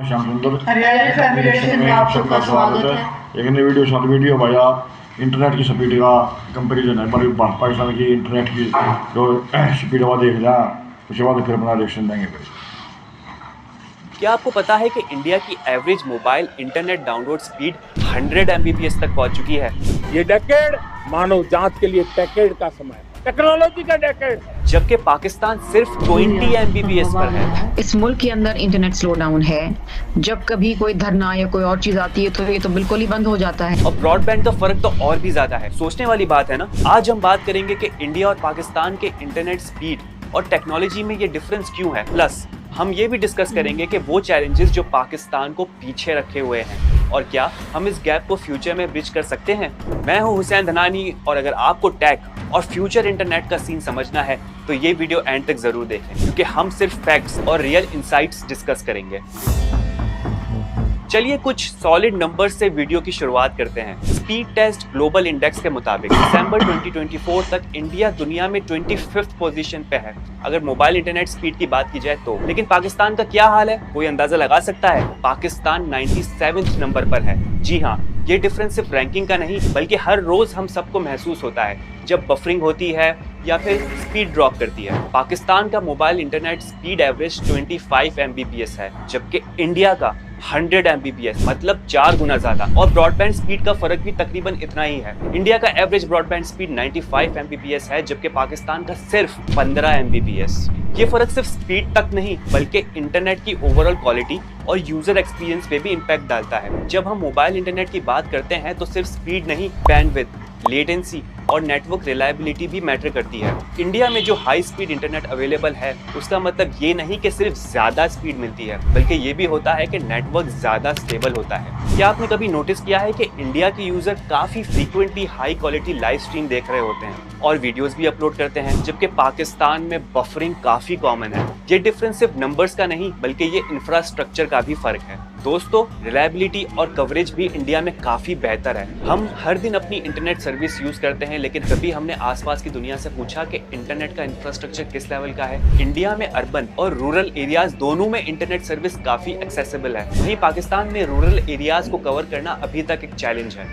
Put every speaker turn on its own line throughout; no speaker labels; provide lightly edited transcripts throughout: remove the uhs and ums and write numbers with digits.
श्याम सुंदर में आप सबका स्वागत है। एक नई वीडियो भाया इंटरनेट की स्पीड का कंपैरिजन है। हमारे पाकिस्तान की इंटरनेट की जो स्पीड हुआ देख लिया, उसके बाद फिर अपना रिएक्शन देंगे भाई।
क्या आपको पता है कि इंडिया की average mobile internet download speed 100 Mbps तक पहुंच चुकी है?
ये डेकेड मानव जांच के लिए डेकेड का समय, टेक्नोलॉजी का डेकेड,
जबकि पाकिस्तान सिर्फ 20 Mbps पर है।
इस मुल्क के अंदर इंटरनेट स्लो डाउन है। जब कभी कोई धरना या कोई और चीज आती है तो ये तो बिल्कुल ही बंद हो जाता है।
और ब्रॉडबैंड का फर्क तो और भी ज्यादा है। सोचने वाली बात है ना। आज हम बात करेंगे कि इंडिया और पाकिस्तान के इंटरनेट स्पीड और टेक्नोलॉजी में ये डिफरेंस क्यों है। प्लस हम ये भी डिस्कस करेंगे कि वो चैलेंजेस जो पाकिस्तान को पीछे रखे हुए हैं और क्या हम इस गैप को फ्यूचर में ब्रिज कर सकते हैं। मैं हूं हुसैन धनानी और अगर आपको टेक और फ्यूचर इंटरनेट का सीन समझना है तो ये वीडियो एंड तक जरूर देखें, क्योंकि हम सिर्फ फैक्ट्स और रियल इंसाइट्स डिस्कस करेंगे। चलिए कुछ सॉलिड नंबर्स से वीडियो की शुरुआत करते हैं। स्पीड टेस्ट ग्लोबल इंडेक्स के मुताबिक दिसंबर 2024 तक इंडिया दुनिया में 25th पोजीशन पे है अगर मोबाइल इंटरनेट स्पीड की बात की जाए तो। लेकिन पाकिस्तान का क्या हाल है, कोई अंदाजा लगा सकता है? पाकिस्तान 97th नंबर पर है। जी हाँ, ये डिफरेंस सिर्फ रैंकिंग का नहीं बल्कि हर रोज हम सबको महसूस होता है जब बफरिंग होती है या फिर स्पीड ड्रॉप करती है। पाकिस्तान का mobile internet speed average 25 Mbps है, जबकि इंडिया का 100 Mbps, मतलब 4 गुना ज्यादा। और ब्रॉडबैंड स्पीड का फर्क भी तकरीबन इतना ही है। इंडिया का एवरेज ब्रॉडबैंड स्पीड 95 Mbps है, जबकि पाकिस्तान का सिर्फ 15 Mbps। ये फर्क सिर्फ स्पीड तक नहीं बल्कि इंटरनेट की ओवरऑल क्वालिटी और यूजर एक्सपीरियंस पे भी इम्पैक्ट डालता है। जब हम मोबाइल इंटरनेट की बात करते हैं तो सिर्फ स्पीड नहीं, बैंडविड्थ, लेटेंसी और नेटवर्क रिलायबिलिटी भी मैटर करती है। इंडिया में जो हाई स्पीड इंटरनेट अवेलेबल है उसका मतलब ये नहीं कि सिर्फ ज्यादा स्पीड मिलती है, बल्कि ये भी होता है कि नेटवर्क ज्यादा स्टेबल होता है। क्या आपने कभी नोटिस किया है कि इंडिया के यूजर काफी frequently high quality live stream देख रहे होते हैं और वीडियोस भी अपलोड करते हैं, जबकि पाकिस्तान में बफरिंग काफी कॉमन है। ये डिफरेंस सिर्फ नंबर्स का नहीं बल्कि ये इंफ्रास्ट्रक्चर का भी फर्क है। दोस्तों, रिलायबिलिटी और कवरेज भी इंडिया में काफी बेहतर है। हम हर दिन अपनी इंटरनेट सर्विस यूज करते हैं, लेकिन कभी हमने आसपास की दुनिया से पूछा कि इंटरनेट का इंफ्रास्ट्रक्चर किस लेवल का है? इंडिया में अर्बन और रूरल एरियाज दोनों में इंटरनेट सर्विस काफी एक्सेसिबल है। वहीं पाकिस्तान में रूरल एरियाज को कवर करना अभी तक एक चैलेंज है।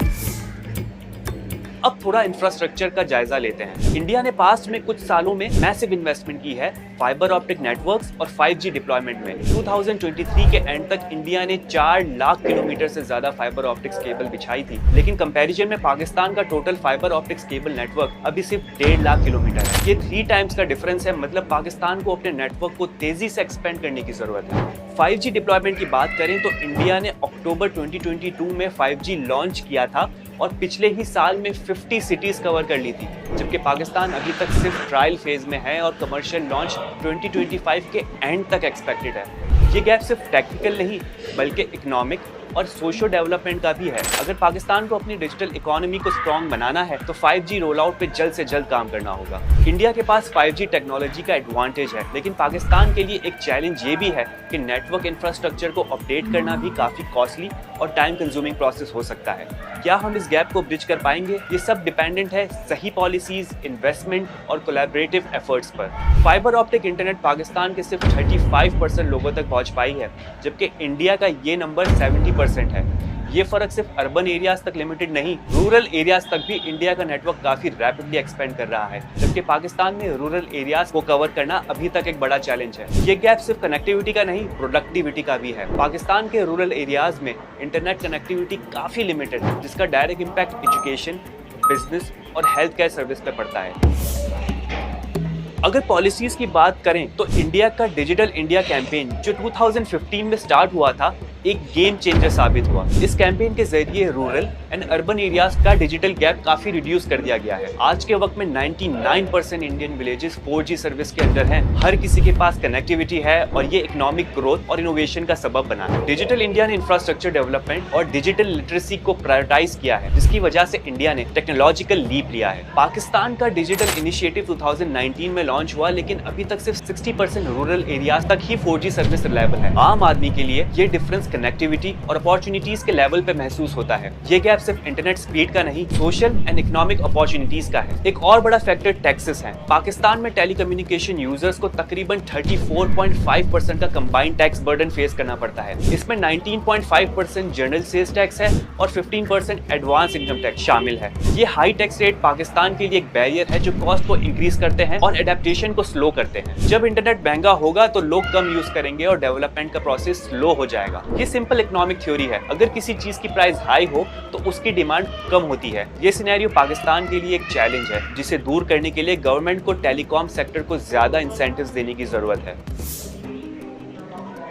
अब थोड़ा इंफ्रास्ट्रक्चर का जायजा लेते हैं। इंडिया ने पास्ट में कुछ सालों में मैसिव इन्वेस्टमेंट की है फाइबर ऑप्टिक नेटवर्क्स और 5G डिप्लॉयमेंट में। 2023 के एंड तक इंडिया ने 4 लाख किलोमीटर से ज्यादा फाइबर ऑप्टिक्स केबल बिछाई थी, लेकिन कंपैरिजन में पाकिस्तान का total fibre optics cable network अभी सिर्फ 1.5 लाख किलोमीटर है। ये 3 टाइम्स का डिफरेंस है, मतलब पाकिस्तान को अपने नेटवर्क को तेजी से एक्सपेंड करने की जरूरत है। 5G डिप्लॉयमेंट की बात करें तो इंडिया ने अक्टूबर 2022 में 5G लॉन्च किया था और पिछले ही साल में 50 सिटीज कवर कर ली थी, जबकि पाकिस्तान अभी तक सिर्फ ट्रायल फेज में है और कमर्शियल लॉन्च 2025 के एंड तक एक्सपेक्टेड है। ये गैप सिर्फ टेक्निकल नहीं बल्कि इकोनॉमिक और सोशल डेवलपमेंट का भी है। अगर पाकिस्तान को अपनी डिजिटल इकोनॉमी को स्ट्रॉन्ग बनाना है तो 5G रोल आउट पे जल्द से जल्द काम करना होगा। इंडिया के पास 5G टेक्नोलॉजी का एडवांटेज है, लेकिन पाकिस्तान के लिए एक चैलेंज ये भी है कि नेटवर्क इंफ्रास्ट्रक्चर को अपडेट करना भी काफी कॉस्टली और टाइम कंज्यूमिंग प्रोसेस हो सकता है। क्या हम इस गैप को ब्रिज कर पाएंगे? ये सब डिपेंडेंट है सही पॉलिसीज, इन्वेस्टमेंट और कोलैबोरेटिव एफर्ट्स पर। फाइबर ऑप्टिक इंटरनेट पाकिस्तान के सिर्फ 35% लोगों तक पहुंच पाई है, जबकि इंडिया का ये नंबर 70% है। ये फर्क सिर्फ अर्बन एरियाज तक लिमिटेड नहीं, रूरल एरियाज तक भी इंडिया का नेटवर्क काफी रैपिडली एक्सपेंड कर रहा है, जबकि पाकिस्तान में रूरल एरियाज को कवर करना अभी तक एक बड़ा चैलेंज है। ये गैप सिर्फ कनेक्टिविटी का नहीं, प्रोडक्टिविटी का भी है। पाकिस्तान के रूरल एरियाज में इंटरनेट कनेक्टिविटी काफी लिमिटेड है, जिसका डायरेक्ट इम्पैक्ट एजुकेशन, बिजनेस और हेल्थ केयर सर्विस पे पड़ता है। अगर पॉलिसीज की बात करें तो इंडिया का डिजिटल इंडिया कैंपेन जो 2015 में स्टार्ट हुआ था एक गेम चेंजर साबित हुआ। इस कैंपेन के जरिए रूरल एंड अर्बन एरियाज का डिजिटल गैप काफी रिड्यूस कर दिया गया है। आज के वक्त में 99% इंडियन विलेजेस 4G सर्विस के अंदर हैं। हर किसी के पास कनेक्टिविटी है और ये इकोनॉमिक ग्रोथ और इनोवेशन का सबब बना है। डिजिटल इंडिया ने इंफ्रास्ट्रक्चर डेवलपमेंट और डिजिटल लिटरेसी को प्रायोरिटाइज किया है, जिसकी वजह से इंडिया ने टेक्नोलॉजिकल लीप लिया है। पाकिस्तान का डिजिटल इनिशिएटिव 2019 में लॉन्च हुआ, लेकिन अभी तक सिर्फ 60% रूरल एरियाज तक ही 4G सर्विस रिलायबल है। आम आदमी के लिए ये डिफरेंस कनेक्टिविटी और अपॉर्चुनिटीज के लेवल पे महसूस होता है। ये गैप सिर्फ इंटरनेट स्पीड का नहीं, सोशल एंड इकोनॉमिक अपॉर्चुनिटीज का है। एक और बड़ा फैक्टर टैक्सेस है। पाकिस्तान में टेलीकम्युनिकेशन यूजर्स को तकरीबन 34.5% का कंबाइंड टैक्स बर्डन फेस करना पड़ता है। इसमें 19.5% जनरल सेल्स टैक्स है और 15% एडवांस इनकम टैक्स शामिल है। ये हाई टैक्स रेट पाकिस्तान के लिए एक बैरियर है जो कॉस्ट को इंक्रीज करते हैं और एडेप्टेशन को स्लो करते हैं। जब इंटरनेट महंगा होगा तो लोग कम यूज करेंगे और डेवलपमेंट का प्रोसेस स्लो हो जाएगा। ये सिंपल इकोनॉमिक थ्योरी है। अगर किसी चीज की प्राइस हाई हो तो उसकी डिमांड कम होती है। ये सिनेरियो पाकिस्तान के लिए एक चैलेंज है जिसे दूर करने के लिए गवर्नमेंट को टेलीकॉम सेक्टर को ज्यादा इंसेंटिव्स देने की जरूरत है।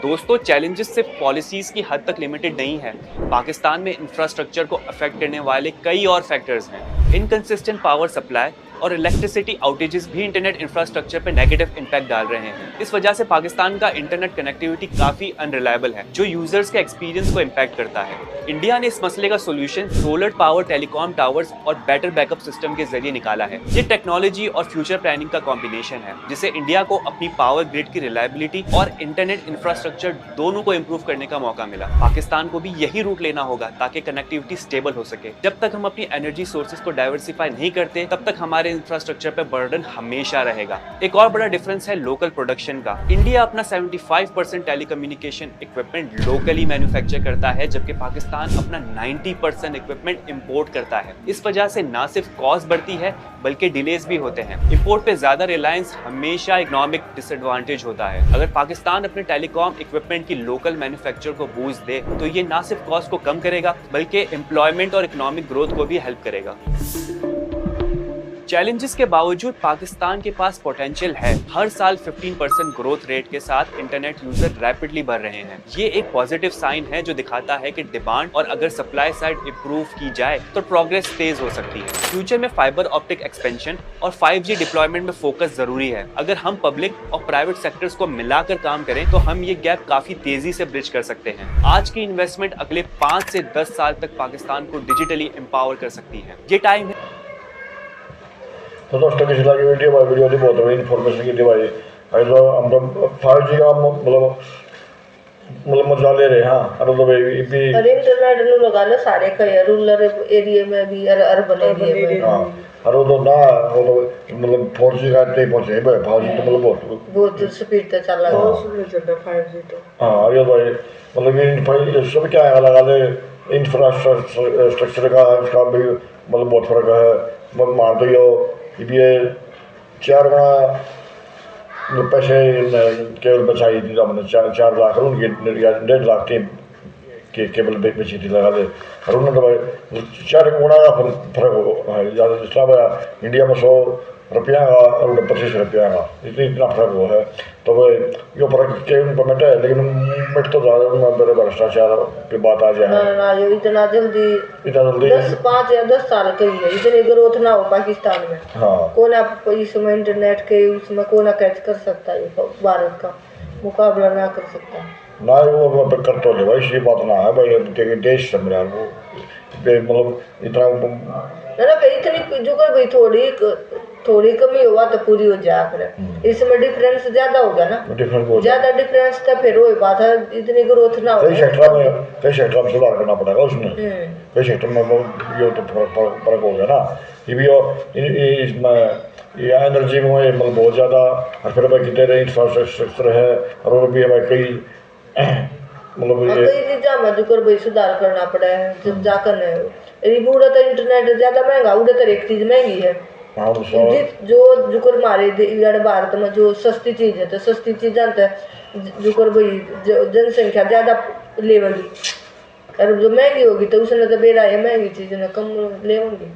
दोस्तों, चैलेंजेस सिर्फ पॉलिसीज की हद तक लिमिटेड नहीं है। पाकिस्तान में इंफ्रास्ट्रक्चर को अफेक्ट करने वाले कई और फैक्टर्स हैं। इनकंसिस्टेंट पावर सप्लाई और इलेक्ट्रिसिटी आउटेजेस भी इंटरनेट इंफ्रास्ट्रक्चर पर नेगेटिव इम्पैक्ट डाल रहे हैं। इस वजह से पाकिस्तान का इंटरनेट कनेक्टिविटी काफी अनरिलायबल है, जो यूजर्स के एक्सपीरियंस को इम्पैक्ट करता है। इंडिया ने इस मसले का solution solar power telecom towers और बेटर बैकअप सिस्टम के जरिए निकाला है। ये टेक्नोलॉजी और फ्यूचर प्लानिंग का कॉम्बिनेशन है जिसे इंडिया को अपनी पावर ग्रिड की रिलायबिलिटी और इंटरनेट इंफ्रास्ट्रक्चर दोनों को इम्प्रूव करने का मौका मिला। पाकिस्तान को भी यही रूट लेना होगा ताकि कनेक्टिविटी स्टेबल हो सके। जब तक हम अपनी एनर्जी सोर्सेज को डाइवर्सिफाई नहीं करते, तब तक हमारे इंफ्रास्ट्रक्चर पे बर्डन हमेशा रहेगा। एक और बड़ा डिफरेंस है लोकल प्रोडक्शन का। इंडिया अपना 75% टेलीकम्युनिकेशन इक्विपमेंट लोकली मैन्युफैक्चर करता है, जबकि पाकिस्तान अपना 90% इक्विपमेंट इंपोर्ट करता है। इस वजह से ना सिर्फ कॉस्ट बढ़ती है बल्कि डिलेज भी होते हैं। इंपोर्ट पे ज्यादा रिलायंस हमेशा इकोनॉमिक डिसएडवांटेज होता है। अगर पाकिस्तान अपने टेलीकॉम इक्विपमेंट की लोकल मैन्युफैक्चर को बूस्ट दे तो ये ना सिर्फ कॉस्ट को कम करेगा बल्कि एम्प्लॉयमेंट और इकोनॉमिक ग्रोथ को भी हेल्प करेगा। चैलेंजेस के बावजूद पाकिस्तान के पास पोटेंशियल है। हर साल 15% ग्रोथ रेट के साथ इंटरनेट यूजर रैपिडली बढ़ रहे हैं। ये एक पॉजिटिव साइन है जो दिखाता है कि डिमांड और अगर सप्लाई साइड इंप्रूव की जाए तो प्रोग्रेस तेज हो सकती है। फ्यूचर में फाइबर ऑप्टिक एक्सपेंशन और 5G डिप्लॉयमेंट में फोकस जरूरी है। अगर हम पब्लिक और प्राइवेट सेक्टर्स को मिलाकर काम करें तो हम ये गैप काफी तेजी से ब्रिज कर सकते हैं। आज की इन्वेस्टमेंट अगले 5 से 10 साल तक पाकिस्तान को डिजिटली एम्पावर कर सकती है। ये टाइम है।
तो दोस्तों, किसी लगी वीडियो थी बहुत बड़ी इन्फॉर्मेशन की थी भाई। अरे तो हम तो 5G का मतलब मजा ले रहे हैं। हाँ, अरे तो भाई
इंटरनेट नु लगा लो सारे कहीं रूरल एरिया में भी और अर्बन एरिया में।
हाँ, अरे तो ना वो तो मतलब 4G का इतने पहुंचे भाई। 5G तो मतलब
बहुत स्पीड से चल रहा है। बहुत स्पीड चल रहा है 5G तो।
हाँ, अरे भाई मतलब ये सब क्या है, लगा ले इंफ्रास्ट्रक्चर का भी मतलब बहुत फर्क है। मान तो ये 4 गुना पैसे केबल बचाई थी हमने। 4 लाख उनकी 1.5 लाख की केबल बेची थी लगा दे। और उन्होंने तो भाई 4 गुना का फर्क है। ज़्यादा इंडिया में 100 रुपया का और 25 रुपया का इतना फर्क हुआ है। तो भाई ये फर्क के इम्प्लीमेंट है, लेकिन मिट तो ज़्यादा मेरे भ्रष्टाचार की बात आ जाए।
इतना जल्दी 5 या 10 साल का ही है, इतनी ग्रोथ ना हो पाकिस्तान में। हाँ, कौन आप इसमें इंटरनेट के उसमें कौन कैच कर सकता है? भारत का मुकाबला ना कर सकता है
ना। वो कर तो ले भाई, ये बात ना है भाई। देश से मेरा वो मतलब इतना
ना इतनी जो कर भाई थोड़ी कमी हुआ तो पूरी हो जाए। फिर इसमें डिफरेंस ज्यादा होगा ना, ज्यादा डिफरेंस तो फिर वही बात है, इतनी ग्रोथ ना हो। कई सेक्टर में सुधार करना पड़ेगा उसमें। कई सेक्टर में ये तो फर्क हो गया ना। ये भी इसमें ये एनर्जी में मतलब बहुत ज़्यादा। और फिर भाई कितने इंफ्रास्ट्रक्चर है और भी हमारे कई मतलब कई चीज़ों में जो कर भाई सुधार करना पड़ा है। जब जाकर बूढ़ा तो इंटरनेट ज्यादा महंगा, उड़े तो एक चीज महंगी है। जो जुकर मारे भारत में जो सस्ती चीज है तो सस्ती चीज जानते हैं जुकर भाई जनसंख्या ज्यादा लेवगी। और जो महंगी होगी तो उसने तो बेरा है, महंगी चीज ने कम ले होंगी।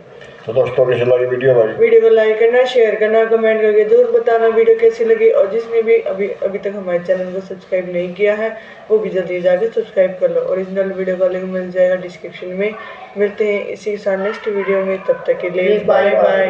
तो दोस्तों, कैसी लगी वीडियो
को लाइक करना, शेयर करना, कमेंट करके जरूर बताना वीडियो कैसी लगी। और जिसने भी अभी तक हमारे चैनल को सब्सक्राइब नहीं किया है वो भी जल्दी जाके सब्सक्राइब कर लो। ओरिजिनल वीडियो का लिंक मिल जाएगा डिस्क्रिप्शन में। मिलते हैं इसी के साथ नेक्स्ट वीडियो में, तब तक के लिए बाय बाय।